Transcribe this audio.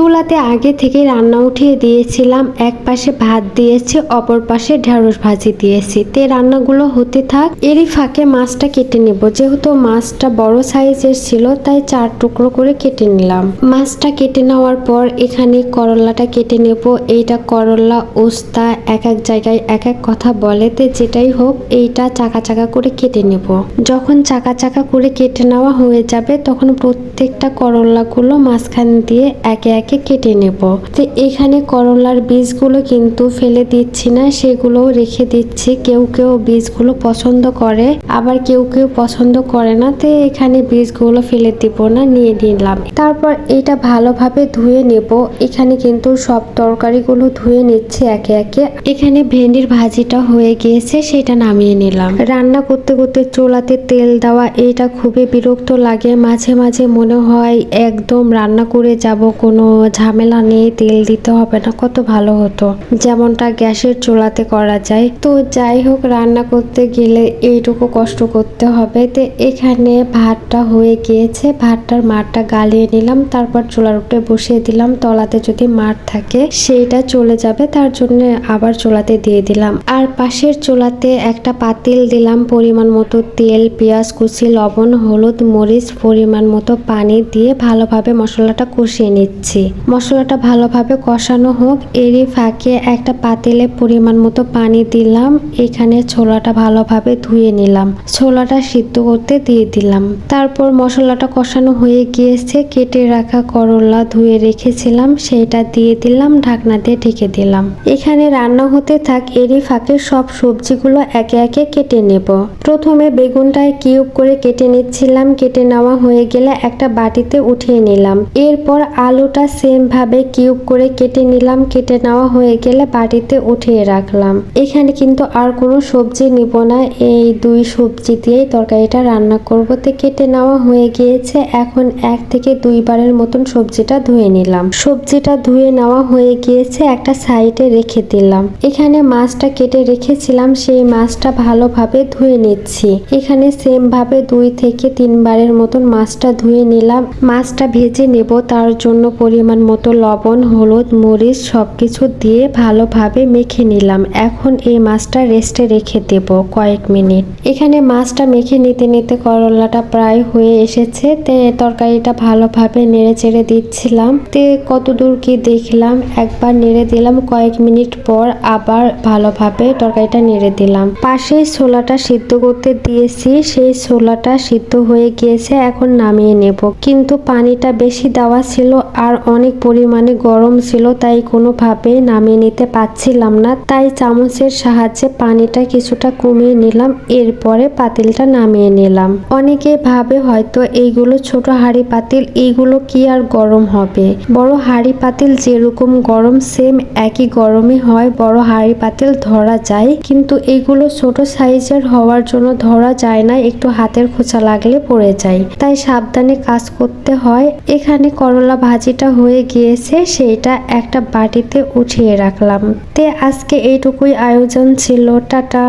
চুলাতে আগে থেকে রান্না উঠিয়ে দিয়েছিলাম, এক পাশে ভাত দিয়েছি, অপর পাশে ঢেঁড়স ভাজি দিয়েছি। তে রান্নাগুলো হতে থাক, এরই ফাঁকে মাছটা কেটে নেব। যেহেতু মাছটা বড় সাইজের ছিল তাই 4 টুকরো করে কেটে নিলাম। মাছটা কেটে নেওয়ার পর এখানে করলাটা কেটে নেব। এইটা করলা উস্তা এক এক জায়গায় এক এক কথা বলে, তে যেটাই হোক এইটা চাকা চাকা করে কেটে নেব। যখন চাকা চাকা করে কেটে নেওয়া হয়ে যাবে তখন প্রত্যেকটা করলাগুলো মাঝখান দিয়ে একে একে কেটে নেব। তো এখানে করলার বীজগুলো কিন্তু ফেলে দিচ্ছি না, সেগুলোও রেখে দিচ্ছি। কেউ কেউ বীজগুলো পছন্দ করে, আবার কেউ কেউ পছন্দ করে না, তো এখানে বীজগুলো ফেলে দিব না, নিয়ে নিলাম। তারপর এটা ভালোভাবে ধুয়ে নেব। এখানে কিন্তু সব তরকারিগুলো ধুয়ে নিচ্ছে একে একে। এখানে ভেন্ডির ভাজিটা হয়ে গিয়েছে, সেটা নামিয়ে নিলাম। রান্না করতে করতে চুলাতে তেল দেওয়া এটা খুবই বিরক্ত লাগে। মাঝে মাঝে মনে হয় একদম রান্না করে যাব, কোনো ঝামেলা নেই, তেল দিতে হবে না, কত ভালো হতো, যেমনটা গ্যাসের চুলাতে করা যায়। তো যাই হোক, রান্না করতে গেলে এইটুকু কষ্ট করতে হবে। তো এখানে ভাতটা হয়ে গিয়েছে, ভাতটার মারটা গালিয়ে নিলাম, তারপর চুলার উপরে বসিয়ে দিলাম। তলাতে যদি মার থাকে সেইটা চলে যাবে, তার জন্য আবার চুলাতে দিয়ে দিলাম। আর পাশের চুলাতে একটা পাতিল দিলাম, পরিমাণ মতো তেল, পেঁয়াজ কুচি, লবণ, হলুদ, মরিচ, পরিমাণ মতো পানি দিয়ে ভালোভাবে মশলাটা কষিয়ে নিচ্ছি। মশলাটা ভালোভাবে কষানো হোক, এরই ফাঁকে একটা পাতিলে পরিমাণ মতো পানি দিলাম। এখানে ছোলাটা ভালোভাবে ধুয়ে নিলাম, ছোলাটা সিদ্ধ করতে দিয়ে দিলাম। তারপর মশলাটা কষানো হয়ে গিয়েছে, কেটে রাখা করলা ধুয়ে রেখেছিলাম সেটা দিয়ে দিলাম, ঢাকনা দিয়ে ঢেকে দিলাম। এখানে রান্না হতে থাক, এরই ফাঁকে সব সবজিগুলো একে একে কেটে নেব। প্রথমে বেগুনটায় কিউব করে কেটে নিচ্ছিলাম, কেটে নেওয়া হয়ে গেলে একটা বাটিতে উঠিয়ে নিলাম। এরপর আলুটা সেম ভাবে কিউব করে কেটে নিলাম, কেটে নেওয়া হয়ে গেলে বাটিতে উঠিয়ে রাখলাম। এখানে কিন্তু আর কোনো সবজি নিব না, এই 2 সবজি দিয়েই তরকারিটা রান্না করব। তো কেটে নেওয়া হয়ে গিয়েছে, এখন 1 থেকে 2 বারের মতন সবজিটা ধুয়ে নিলাম। সবজিটা ধুয়ে নেওয়া হয়ে গিয়েছে, একটা সাইডে রেখে দিলাম। এখানে মাছটা কেটে রেখেছিলাম, সেই মাছটা ভালোভাবে ধুয়ে নিচ্ছি। এখানে সেম ভাবে 2 থেকে 3 বারের মতন মাছটা ধুয়ে নিলাম। মাছটা ভেজে নেব, তার জন্য পরিমাণ মতো লবণ, হলুদ, মরিচ সবকিছু দিয়ে ভালোভাবে মেখে নিলাম। এখন এই মাছটা রেস্টে রেখে দেব কয়েক মিনিট। এখানে মাছটা মেখে নিতে নিতে করলাটা প্রায় হয়ে এসেছে, তে তরকারিটা ভালোভাবে নেড়ে চেড়ে দিচ্ছিলাম। তে কতদূর কি দেখলাম, একবার নেড়ে দিলাম, কয়েক মিনিট পর আবার ভালোভাবে তরকারিটা নেড়ে দিলাম। পাশে ছোলাটা সিদ্ধ করতে দিয়েছি, সেই ছোলাটা সিদ্ধ হয়ে গিয়েছে, এখন নামিয়ে নেব। কিন্তু পানিটা বেশি দেওয়া ছিল আর অনেক পরিমাণে গরম ছিল, তাই কোনোভাবে নামিয়ে নিতে পারছিলাম না, তাই চামচের সাহায্যে পানিটা কিছুটা কমিয়ে নিলাম। এরপরে পাতিলটা নামিয়ে নিলাম। অনেকে ভাবে হয়তো এইগুলো ছোট হাঁড়ি পাতিল, এইগুলো কি আর গরম হবে? বড় হাঁড়ি পাতিল যেরকম গরম সেম একই গরমই হয়, বড় হাঁড়ি পাতিল ধরা যায়, কিন্তু এইগুলো ছোট সাইজের হওয়ার জন্য ধরা যায় না, একটু হাতের খোঁচা লাগলে পড়ে যায়, তাই সাবধানে কাজ করতে হয়। এখানে করলা ভাজিটা হয়ে গিয়েছে, সেইটা একটা বাটিতে উঠিয়ে রাখলাম। তে আজকে এইটুকুই আয়োজন ছিল। টাটা।